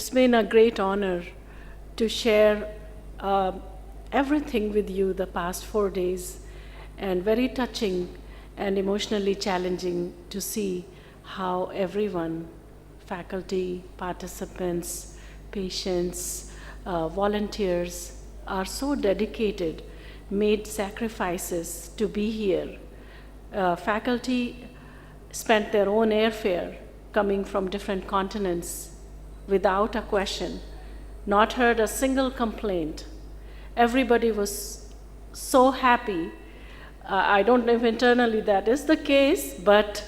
It's been a great honor to share everything with you the past 4 days, and very touching and emotionally challenging to see how everyone, faculty, participants, patients, volunteers, are so dedicated, made sacrifices to be here. Faculty spent their own airfare coming from different continents without a question, not heard a single complaint. Everybody was so happy. I don't know if internally that is the case, but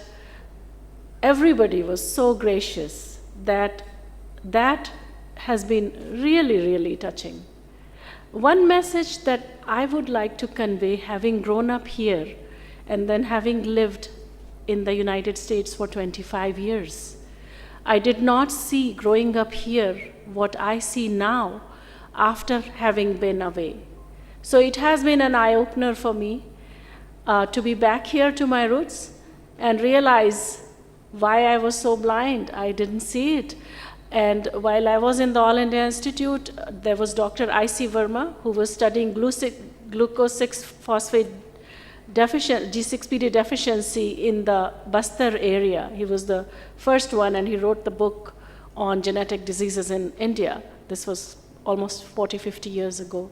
everybody was so gracious that has been really, really touching. One message that I would like to convey, having grown up here and then having lived in the United States for 25 years, I did not see growing up here what I see now after having been away. So it has been an eye-opener for me to be back here to my roots and realize why I was so blind. I didn't see it. And while I was in the All India Institute, there was Dr. I.C. Verma, who was studying glucose 6-phosphate G6PD deficiency in the Bastar area. He was the first one, and he wrote the book on genetic diseases in India. This was almost 40, 50 years ago.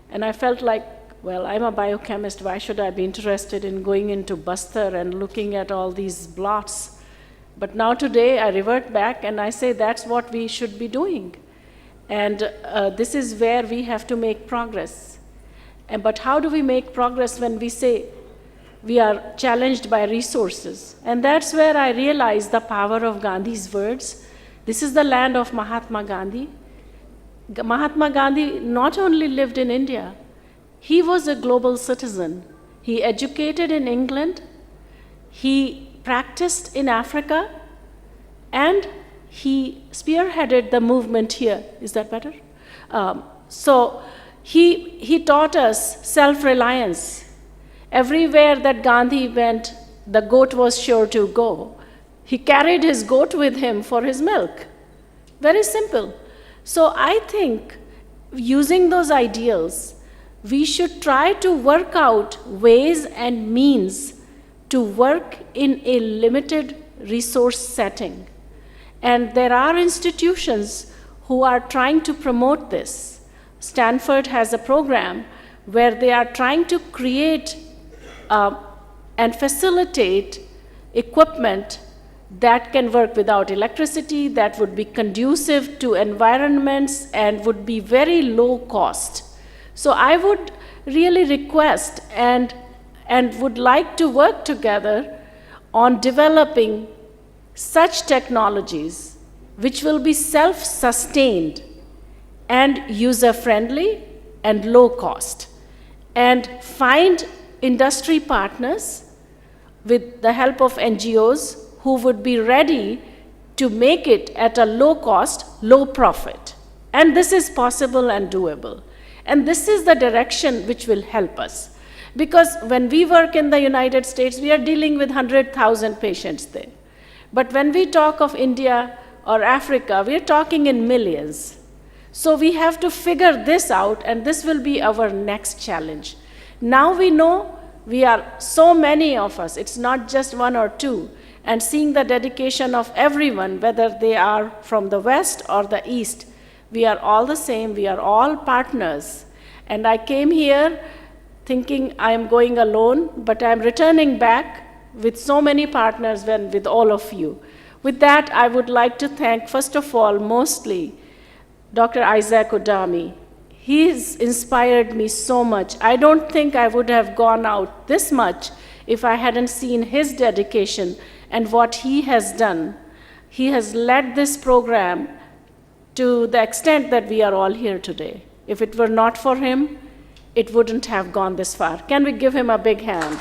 And I felt like, well, I'm a biochemist. Why should I be interested in going into Bastar and looking at all these blots? But now today, I revert back and I say that's what we should be doing. And this is where we have to make progress. But how do we make progress when we say we are challenged by resources? And that's where I realized the power of Gandhi's words. This is the land of Mahatma Gandhi. Mahatma Gandhi not only lived in India, he was a global citizen. He educated in England, he practiced in Africa, and he spearheaded the movement here. Is that better? He taught us self-reliance. Everywhere that Gandhi went, the goat was sure to go. He carried his goat with him for his milk. Very simple. So I think using those ideals, we should try to work out ways and means to work in a limited resource setting. And there are institutions who are trying to promote this. Stanford has a program where they are trying to create and facilitate equipment that can work without electricity, that would be conducive to environments and would be very low cost. So I would really request and would like to work together on developing such technologies which will be self-sustained and user-friendly and low cost, and find industry partners with the help of NGOs who would be ready to make it at a low cost, low profit. And this is possible and doable. And this is the direction which will help us. Because when we work in the United States, we are dealing with 100,000 patients there. But when we talk of India or Africa, we are talking in millions. So we have to figure this out, and this will be our next challenge. Now we know we are so many of us, it's not just one or two, and seeing the dedication of everyone, whether they are from the West or the East, we are all the same, we are all partners. And I came here thinking I am going alone, but I am returning back with so many partners with all of you. With that, I would like to thank, first of all, mostly, Dr. Isaac Odami. He's inspired me so much. I don't think I would have gone out this much if I hadn't seen his dedication and what he has done. He has led this program to the extent that we are all here today. If it were not for him, it wouldn't have gone this far. Can we give him a big hand?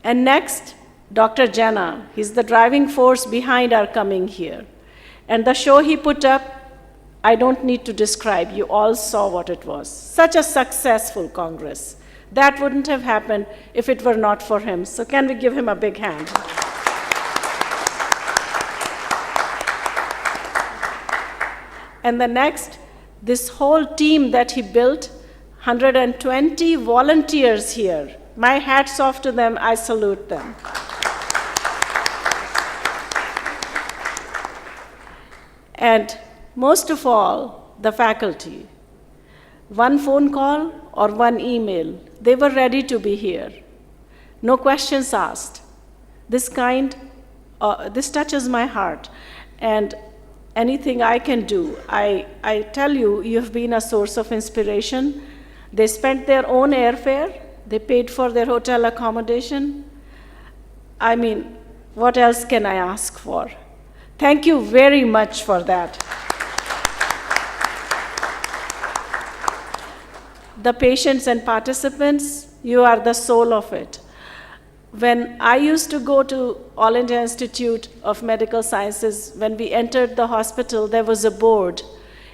And next, Dr. Jana. He's the driving force behind our coming here. And the show he put up, I don't need to describe. You all saw what it was. Such a successful Congress. That wouldn't have happened if it were not for him. So can we give him a big hand? And the next, this whole team that he built, 120 volunteers here. My hat's off to them, I salute them. And most of all, the faculty. One phone call or one email, they were ready to be here. No questions asked. This touches my heart. And anything I can do, I tell you, you have been a source of inspiration. They spent their own airfare. They paid for their hotel accommodation. I mean, what else can I ask for? Thank you very much for that. The patients and participants, you are the soul of it. When I used to go to All India Institute of Medical Sciences, when we entered the hospital, there was a board,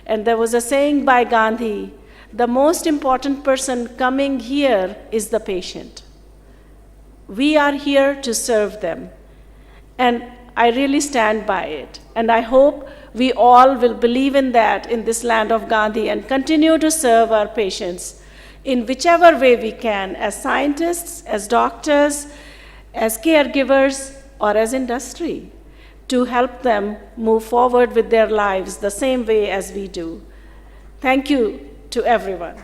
and there was a saying by Gandhi, the most important person coming here is the patient. We are here to serve them. And I really stand by it. And I hope we all will believe in that in this land of Gandhi and continue to serve our patients in whichever way we can, as scientists, as doctors, as caregivers, or as industry, to help them move forward with their lives the same way as we do. Thank you to everyone.